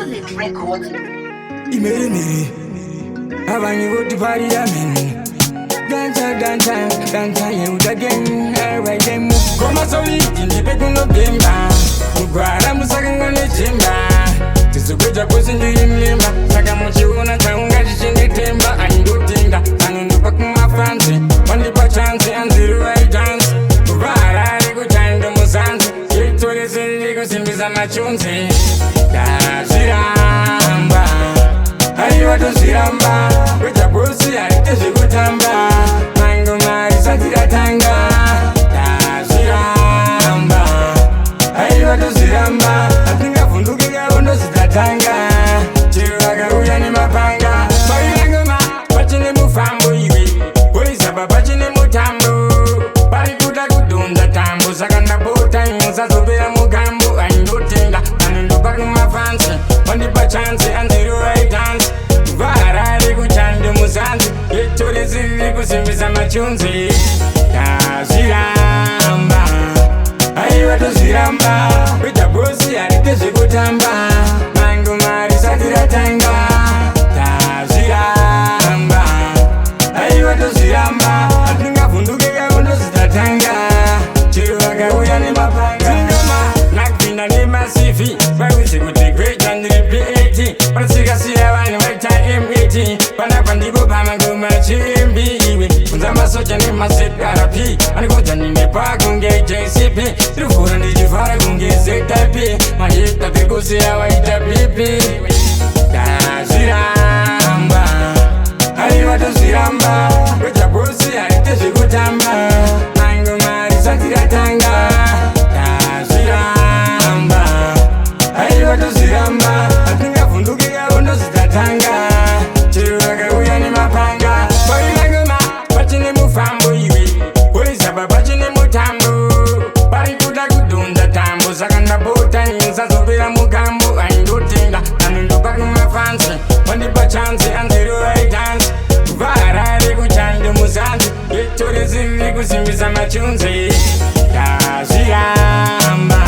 Simplesolid records. Imere abanye boti parliament. Dance you again. Right them koma solid ndipete no bemba. Mugwara musakanga nechimba. Gweja Boss-Tazviramba. Saka muchiona chaunga chichengetemba. Aindotinda anondopa kumafanzi. Wandipa chance anziru I dance. Kuvara rikuchanda muzanzi. Chitore siri kusimbisa machunzi. Tazviramba. Aiwa tozviramba. Gweja Boss aite zvikutamba. Mango mari satiratanga. Tazviramba. Aiwa tozviramba. Atingavhunduke karondo zitatanga. Chero vakauya nemapanga. Painangoma pachine mufambo iwe. Poizaba pachine mutambo. Parikuda kudhonza tambo. Saka ndapota inosazopera mugambo. Aindotenga anondopa kumafanzi. Wandipa chance anziru I dance. Vara rikuchande muzanzi. Yetore ziri kusimbisa machunzi. Tazviramba. Aiwa tozviramba. Gweja Boss aite zvekutamba. Mango mari satiratanga. Tazviramba. Aiwa tozviramba. Atingavhunduke karondo zitatanga. Chero vakauya nemapanga. Tingoma nakupinda nemasivi. Vaudze kuti Gweja ndiri P80. Panosikasiya vanhu vaita M80. Panapa ndipo pamangoma chimbi iwe. Kunza masoja nemaZRP. Anikoudza ndine pakunge JCP. Tirivhura ndichivhara kunge ZP. Mahita tirikusiya vaita PP. Tazviramba. Aiwa tozviramba. Gweja Boss aite zvekutamba. Mango mari satiratanga. Tazviramba. Aiwa tozviramba. Atingavhunduke karondo zitatanga. Chero vakauya nemapanga. Painangoma pachine mufambo iwe. Poizaba pachine mutambo. Parikuda kudhonza tambo. Saka ndapota inosazopera mugambo. Aindotenga anondopa kumafanzi. Wandipa chance anziru I dance. Vara rikuchande muzanzi. Yetore ziri kusimbisa machunzi. Tazviramba.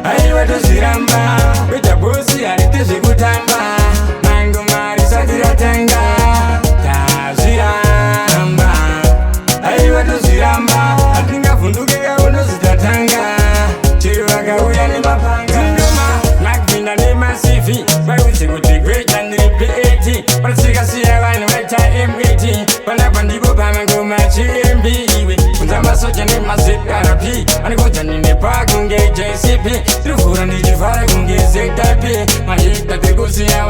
Aiwa tozviramba. Gweja Boss aite zvekutamba. Mango mari satiratanga. Tazviramba. Aiwa tozviramba. Atingavhunduke karondo zitatanga. Chero vakauya nemapanga. Tingoma nakupinda nemasivi. Vaudze kuti Gweja ndiri P80. Panosikasiya vanhu vaita M80. Panapa ndipo pamangoma chimbi iwe. Kunza masoja nemaZRP. Anikoudza ndine pakunge JCP. Tirivhura ndichivhara kunge ZP. Mahita tirikusiya